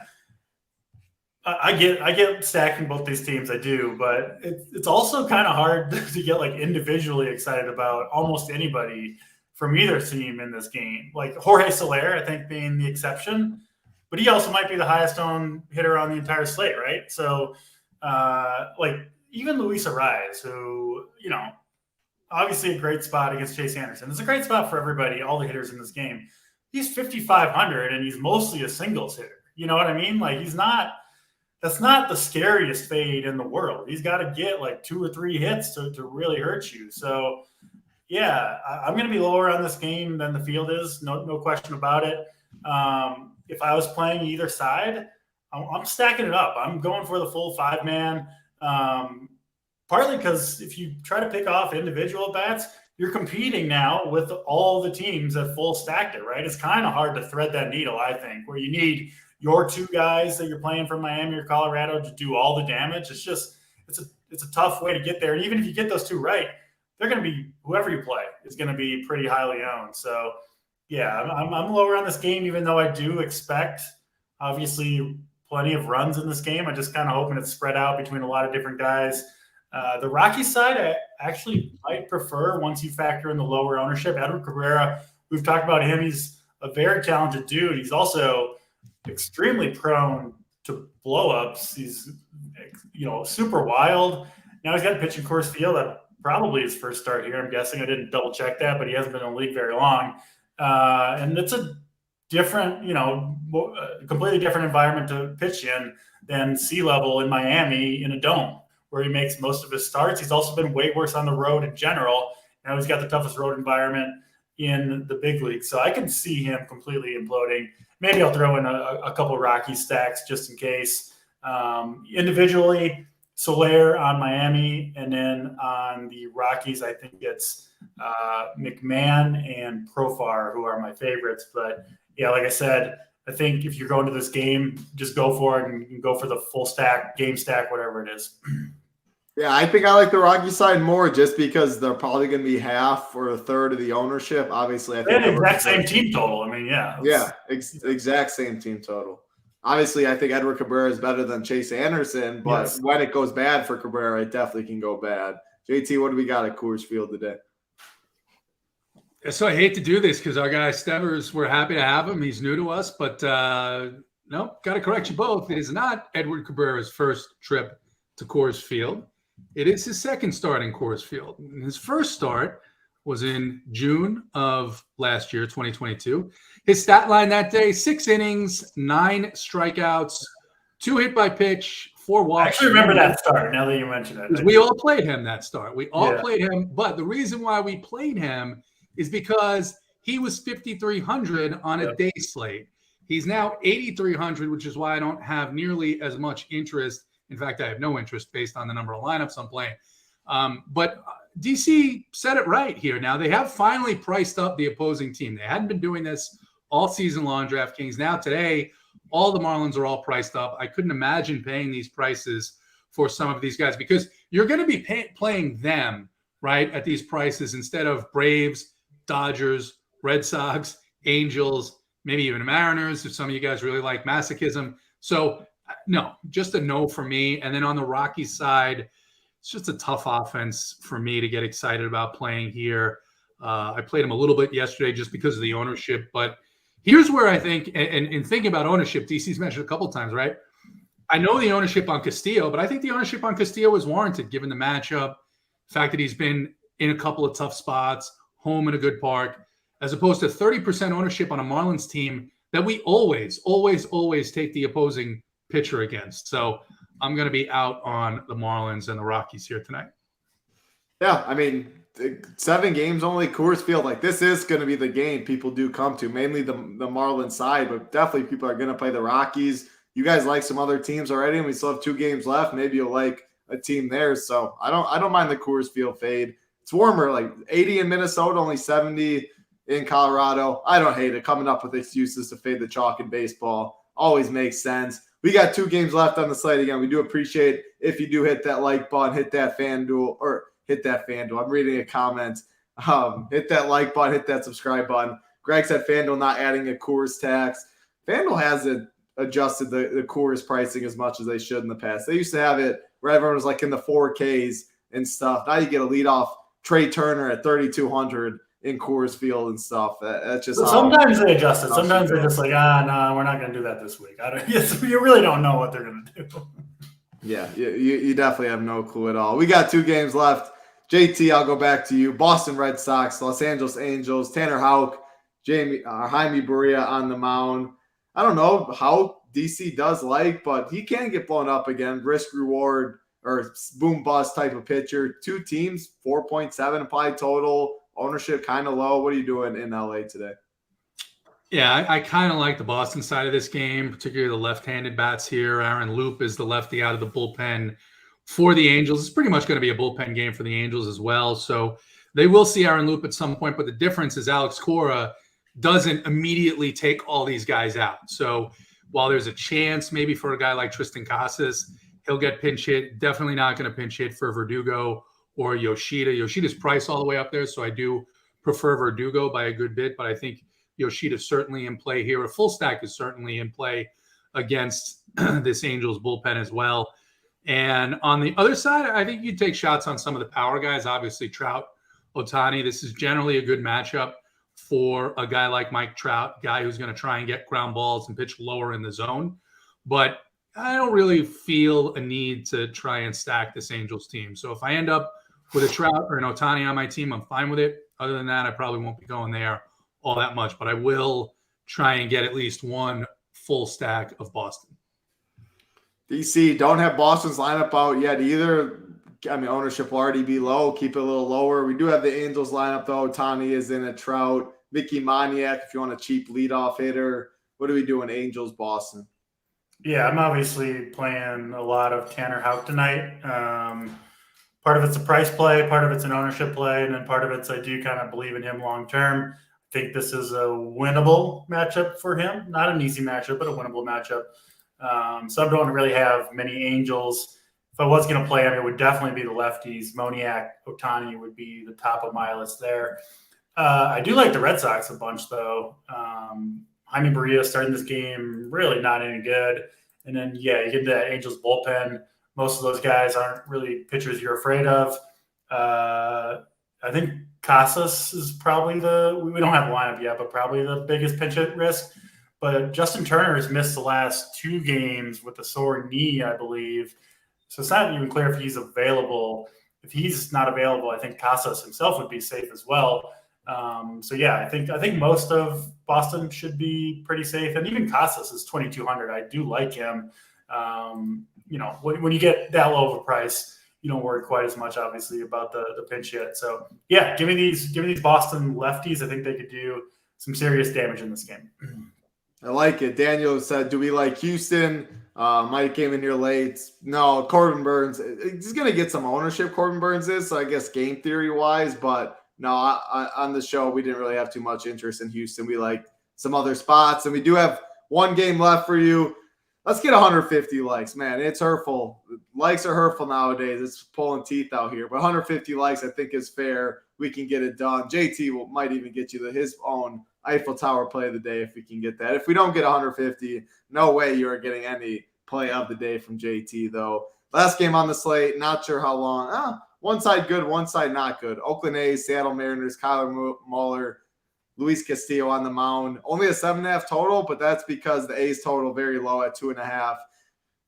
I get stacking both these teams, I do, but it's also kind of hard to get like individually excited about almost anybody from either team in this game. Like Jorge Soler, I think, being the exception, but he also might be the highest owned hitter on the entire slate, right? So, like even Luis Ariz, who obviously a great spot against Chase Anderson. It's a great spot for everybody, all the hitters in this game. He's 5,500 and he's mostly a singles hitter. You know what I mean? Like that's not the scariest fade in the world. He's got to get like 2 or 3 hits to really hurt you. So, yeah, I'm going to be lower on this game than the field is. No question about it. If I was playing either side, I'm stacking it up. I'm going for the full 5-man. Partly because if you try to pick off individual bats, you're competing now with all the teams that full stacked it, right? It's kind of hard to thread that needle, I think, where you need your 2 guys that you're playing from Miami or Colorado to do all the damage. It's a tough way to get there. And even if you get those 2 right, they're going to be, whoever you play is going to be pretty highly owned. So yeah, I'm lower on this game, even though I do expect obviously plenty of runs in this game. I'm just kind of hoping it's spread out between a lot of different guys. The Rockies side, I actually might prefer once you factor in the lower ownership. Edward Cabrera, we've talked about him. He's a very talented dude. He's also extremely prone to blow-ups. He's, super wild. Now he's got to pitch in Coors Field. That probably his first start here, I'm guessing. I didn't double-check that, but he hasn't been in the league very long. And it's a different, completely different environment to pitch in than sea level in Miami in a dome, where he makes most of his starts. He's also been way worse on the road in general. Now he's got the toughest road environment in the big league. So I can see him completely imploding. Maybe I'll throw in a couple Rocky stacks just in case. Individually, Soler on Miami, and then on the Rockies, I think it's McMahon and Profar who are my favorites. But yeah, like I said, I think if you're going to this game, just go for it and go for the full stack, game stack, whatever it is. Yeah, I think I like the Rocky side more just because they're probably going to be half or a third of the ownership. Obviously, I think exact same team total. I mean, yeah. Yeah, exact same team total. Obviously, I think Edward Cabrera is better than Chase Anderson, but when it goes bad for Cabrera, it definitely can go bad. JT, what do we got at Coors Field today? So I hate to do this because our guy Stevers, we're happy to have him. He's new to us, but no, got to correct you both. It is not Edward Cabrera's first trip to Coors Field. It is his second start in Coors Field. His first start was in June of last year, 2022. His stat line that day, 6 innings, 9 strikeouts, 2 hit by pitch, 4 walks. I actually remember that start now that you mention it. We all played him that start. We all played him. But the reason why we played him is because he was 5,300 on a day slate. He's now 8,300, which is why I don't have nearly as much interest. In fact, I have no interest based on the number of lineups I'm playing. But DC said it right here. Now, they have finally priced up the opposing team. They hadn't been doing this all season long, DraftKings. Now, today, all the Marlins are all priced up. I couldn't imagine paying these prices for some of these guys because you're going to be playing them, right, at these prices instead of Braves, Dodgers, Red Sox, Angels, maybe even Mariners, if some of you guys really like masochism. So, no, just a no for me. And then on the Rockies side, it's just a tough offense for me to get excited about playing here. I played him a little bit yesterday just because of the ownership. But here's where I think, and in thinking about ownership, DC's mentioned a couple of times, right? I know the ownership on Castillo, but I think the ownership on Castillo is warranted given the matchup, the fact that he's been in a couple of tough spots, home in a good park, as opposed to 30% ownership on a Marlins team that we always take the opposing pitcher against. So I'm going to be out on the Marlins and the Rockies here tonight. Yeah, I mean, 7 games only, Coors Field. Like, this is going to be the game people do come to, mainly the Marlins side, but definitely people are going to play the Rockies. You guys like some other teams already, and we still have 2 games left. Maybe you'll like a team there. So I don't mind the Coors Field fade. It's warmer, like 80 in Minnesota, only 70 in Colorado. I don't hate it. Coming up with excuses to fade the chalk in baseball always makes sense. We got 2 games left on the slate again. We do appreciate if you do hit that like button, hit that FanDuel. I'm reading a comment. Hit that like button, hit that subscribe button. Greg said FanDuel not adding a Coors tax. FanDuel hasn't adjusted the Coors pricing as much as they should in the past. They used to have it where everyone was like in the 4Ks and stuff. Now you get a leadoff Trey Turner at 3,200 in Coors Field and stuff. That's just sometimes they adjust it. Sometimes they're just like, no, we're not going to do that this week. You really don't know what they're going to do. Yeah, you definitely have no clue at all. We got 2 games left. JT, I'll go back to you. Boston Red Sox, Los Angeles Angels, Tanner Houck, Jaime Barria on the mound. I don't know how DC does like, but he can get blown up again. Risk reward or boom bust type of pitcher. 2 teams, 4.7 implied total. Ownership kind of low. What are you doing in LA today? Yeah, I kind of like the Boston side of this game, particularly the left-handed bats here. Aaron Loop is the lefty out of the bullpen for the Angels. It's pretty much going to be a bullpen game for the Angels as well. So they will see Aaron Loop at some point, but the difference is Alex Cora doesn't immediately take all these guys out. So while there's a chance maybe for a guy like Tristan Casas, he'll get pinch hit. Definitely not going to pinch hit for Verdugo or Yoshida. Yoshida's priced all the way up there, so I do prefer Verdugo by a good bit, but I think Yoshida's certainly in play here. A full stack is certainly in play against this Angels bullpen as well. And on the other side, I think you take shots on some of the power guys. Obviously, Trout, Ohtani. This is generally a good matchup for a guy like Mike Trout, guy who's going to try and get ground balls and pitch lower in the zone. But I don't really feel a need to try and stack this Angels team. So if I end up with a Trout or an Ohtani on my team, I'm fine with it. Other than that, I probably won't be going there all that much. But I will try and get at least one full stack of Boston. DC, don't have Boston's lineup out yet either. I mean, ownership will already be low. Keep it a little lower. We do have the Angels lineup, though. Ohtani is in a Trout. Mickey Moniak, if you want a cheap leadoff hitter. What are we doing, Angels, Boston? Yeah, I'm obviously playing a lot of Tanner Houck tonight. Part of it's a price play, part of it's an ownership play, and then part of it's I do kind of believe in him long term. I think this is a winnable matchup for him. Not an easy matchup, but a winnable matchup. So I don't really have many Angels. If I was going to play him, it would definitely be the lefties. Moniak, Ohtani would be the top of my list there. I do like the Red Sox a bunch, though. Jaime Barria starting this game, really not any good. And then, you get that Angels bullpen. Most of those guys aren't really pitchers you're afraid of. I think Casas is probably we don't have a lineup yet, but probably the biggest pinch hit risk. But Justin Turner has missed the last 2 games with a sore knee, I believe. So it's not even clear if he's available. If he's not available, I think Casas himself would be safe as well. I think most of Boston should be pretty safe. And even Casas is 2,200. I do like him. When you get that low of a price, you don't worry quite as much, obviously, about the pinch hit. So, give me these Boston lefties. I think they could do some serious damage in this game. I like it. Daniel said, do we like Houston? Mike came in here late. No, Corbin Burns. He's going to get some ownership, Corbin Burns is, so I guess game theory-wise. But, no, on the show, we didn't really have too much interest in Houston. We like some other spots. And we do have one game left for you. Let's get 150 likes. Man, it's hurtful. Likes are hurtful nowadays. It's pulling teeth out here. But 150 likes, I think, is fair. We can get it done. JT might even get you his own Eiffel Tower play of the day if we can get that. If we don't get 150, no way you are getting any play of the day from JT, though. Last game on the slate, not sure how long. One side good, one side not good. Oakland A's, Seattle Mariners, Kyler Muller, Luis Castillo on the mound. Only a 7.5 total, but that's because the A's total very low at 2.5. If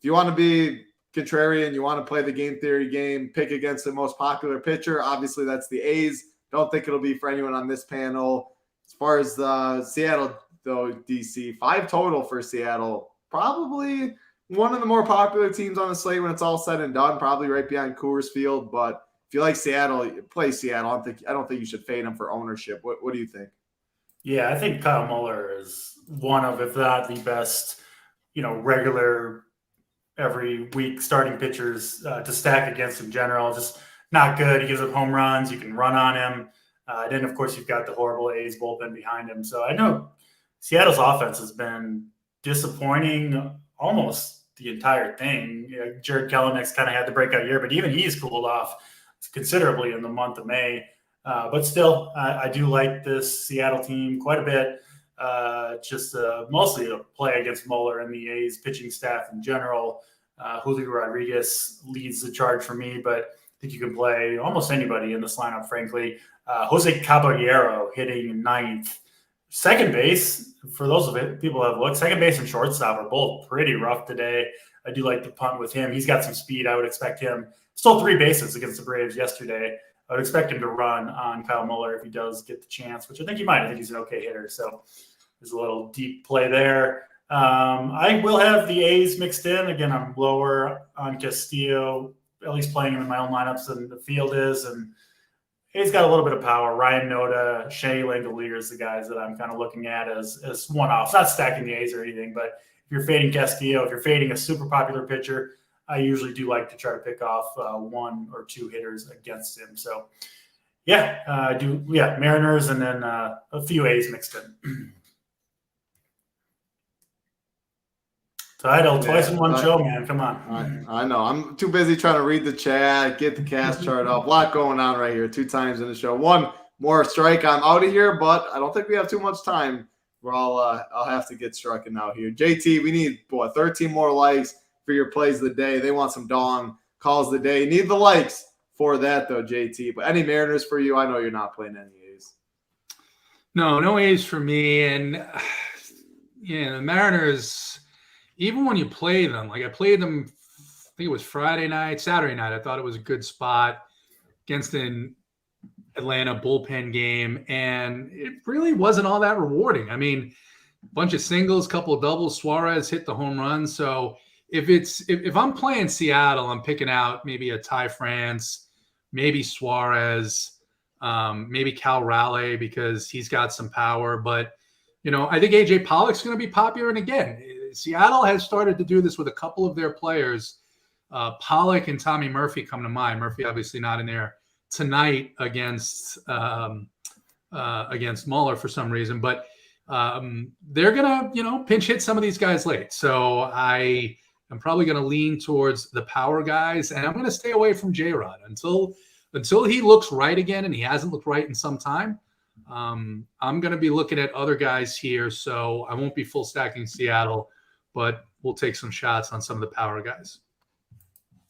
you want to be contrarian, you want to play the game theory game, pick against the most popular pitcher. Obviously, that's the A's. Don't think it'll be for anyone on this panel. As far as Seattle, though, DC, 5 total for Seattle. Probably one of the more popular teams on the slate when it's all said and done, probably right behind Coors Field. But if you like Seattle, play Seattle. I don't think you should fade them for ownership. What do you think? Yeah, I think Kyle Muller is one of, if not the best, regular every week starting pitchers to stack against in general. Just not good. He gives up home runs. You can run on him. Then, of course, you've got the horrible A's bullpen behind him. So I know Seattle's offense has been disappointing almost the entire thing. Jared Kelenick's kind of had the breakout year, but even he's cooled off considerably in the month of May. But still, I do like this Seattle team quite a bit. Just mostly a play against Muller and the A's pitching staff in general. Julio Rodriguez leads the charge for me, but I think you can play almost anybody in this lineup, frankly. Jose Caballero hitting 9th. Second base, for those of it, people have looked, second base and shortstop are both pretty rough today. I do like the punt with him. He's got some speed. I would expect him. Stole 3 bases against the Braves yesterday. I would expect him to run on Kyle Muller if he does get the chance, which I think he might. I think he's an okay hitter. So there's a little deep play there. I will have the A's mixed in. Again, I'm lower on Castillo, at least playing him in my own lineups than the field is. And he's got a little bit of power. Ryan Noda, Shea Langolier is the guys that I'm kind of looking at as one-offs. Not stacking the A's or anything, but if you're fading Castillo, if you're fading a super popular pitcher, I usually do like to try to pick off 1 or 2 hitters against him. So, Mariners and then a few A's mixed in. Title, twice in one show, man. Come on. I know. I'm too busy trying to read the chat, get the cast chart up. A lot going on right here. 2 times in the show. 1 more strike. I'm out of here, but I don't think we have too much time I'll have to get striking out here. JT, we need 13 more likes for your plays of the day. They want some dong calls of the day. Need the likes for that though, JT. But any Mariners for you? I know you're not playing any A's. No A's for me. And the Mariners, even when you play them, like I played them, I think it was Saturday night. I thought it was a good spot against an Atlanta bullpen game, and it really wasn't all that rewarding. I mean, a bunch of singles, couple of doubles. Suarez hit the home run. So if I'm playing Seattle, I'm picking out maybe a Ty France, maybe Suarez, maybe Cal Raleigh because he's got some power. But I think AJ Pollock's going to be popular. And again, Seattle has started to do this with a couple of their players. Pollock and Tommy Murphy come to mind. Murphy obviously not in there tonight against Muller for some reason, but they're gonna pinch hit some of these guys late. So I'm probably gonna lean towards the power guys, and I'm gonna stay away from J-Rod until he looks right again, and he hasn't looked right in some time. I'm gonna be looking at other guys here, so I won't be full stacking Seattle, but we'll take some shots on some of the power guys.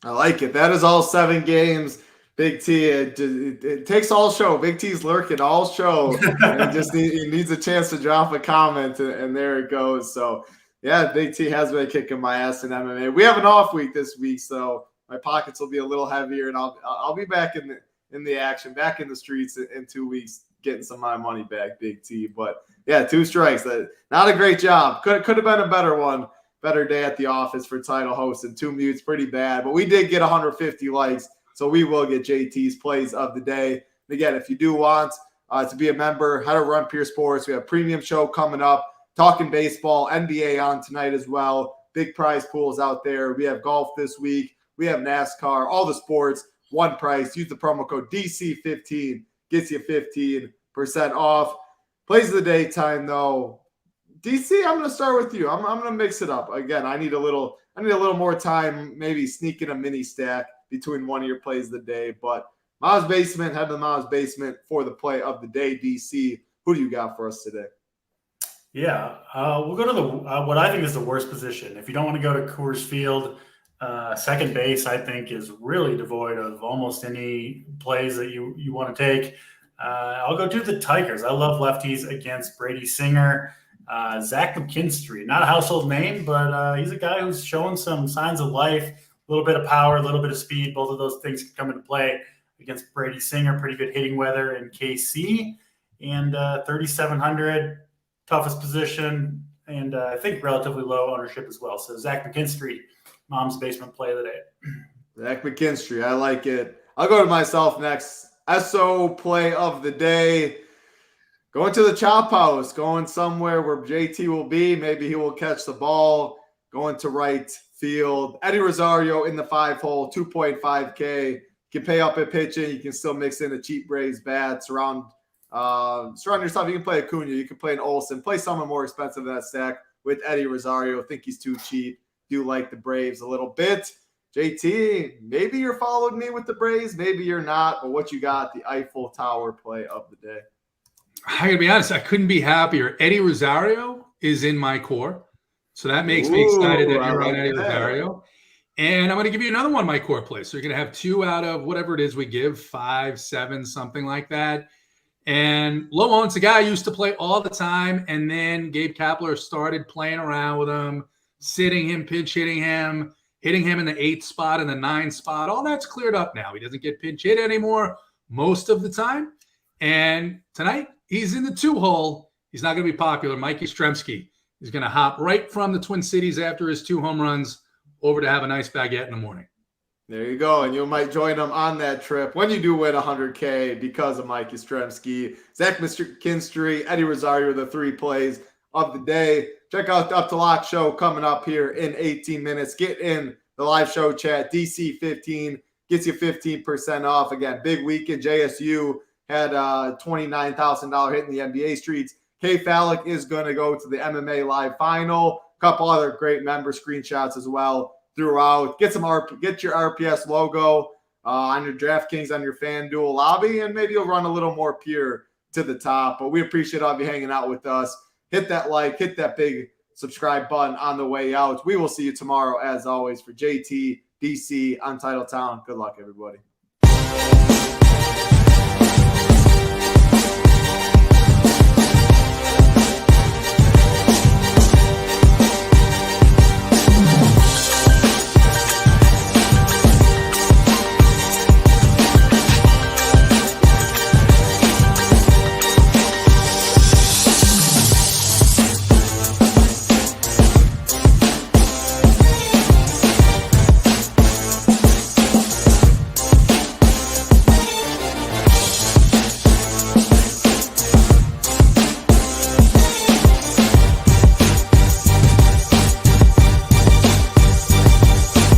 I like it. That is all 7 games. Big T, it takes all show. Big T's lurking all show. And he needs a chance to drop a comment, and there it goes. So, yeah, Big T has been kicking my ass in MMA. We have an off week this week, so my pockets will be a little heavier, and I'll be back in the action, back in the streets in 2 weeks, getting some of my money back, Big T. But, yeah, 2 strikes. Not a great job. Could have been a better one. Better day at the office for title host, and 2 mutes, pretty bad. But we did get 150 likes. So we will get JT's plays of the day. And again, if you do want to be a member, head to Run Pure Sports. We have a premium show coming up, talking baseball, NBA on tonight as well. Big prize pools out there. We have golf this week. We have NASCAR, all the sports, one price. Use the promo code DC15, gets you 15% off. Plays of the day time though. DC, I'm going to start with you. I'm going to mix it up. Again, I need a little more time, maybe sneak in a mini stack between one of your plays of the day. But Miles Basement, head to the Miles Basement for the play of the day. DC, who do you got for us today? Yeah, we'll go to what I think is the worst position. If you don't want to go to Coors Field, second base, I think, is really devoid of almost any plays that you want to take. I'll go to the Tigers. I love lefties against Brady Singer. Zach McKinstry, not a household name, but he's a guy who's showing some signs of life. A little bit of power, a little bit of speed. Both of those things can come into play against Brady Singer. Pretty good hitting weather in KC. And 3,700, toughest position, and I think relatively low ownership as well. So Zach McKinstry, Mom's Basement play of the day. Zach McKinstry, I like it. I'll go to myself next. SO play of the day. Going to the Chop House, going somewhere where JT will be. Maybe he will catch the ball. Going to right field. Eddie Rosario in the 5-hole, 2.5K. You can pay up at pitching. You can still mix in a cheap Braves bat. Surround yourself. You can play Acuna. You can play an Olsen. Play someone more expensive than that stack with Eddie Rosario. Think he's too cheap. Do like the Braves a little bit. JT, maybe you're following me with the Braves. Maybe you're not. But what you got? The Eiffel Tower play of the day. I gotta be honest, I couldn't be happier. Eddie Rosario is in my core. So that makes me excited that you're on Eddie Rosario. And I'm going to give you another one, my core play. So you're going to have 2 out of whatever it is we give, 5, 7, something like that. And Lowen's a guy I used to play all the time. And then Gabe Kapler started playing around with him, sitting him, pinch hitting him in the 8th spot and the 9th spot. All that's cleared up now. He doesn't get pinch hit anymore most of the time. And tonight, he's in the 2-hole. He's not going to be popular. Mike Yastrzemski. He's going to hop right from the Twin Cities after his 2 home runs over to have a nice baguette in the morning. There you go. And you might join him on that trip when you do win 100K because of Mike Yastrzemski. Zach McKinstry, Eddie Rosario, the 3 plays of the day. Check out the Up to Lock show coming up here in 18 minutes. Get in the live show chat. DC15 gets you 15% off. Again, big weekend. JSU had a $29,000 hit in the NBA streets. K Fallick is going to go to the MMA Live Final. A couple other great member screenshots as well throughout. Get your RPS logo on your DraftKings, on your FanDuel lobby, and maybe you'll run a little more pure to the top. But we appreciate all of you hanging out with us. hit that like, hit that big subscribe button on the way out. We will see you tomorrow, as always, for JT, DC, on Title Town. Good luck, everybody.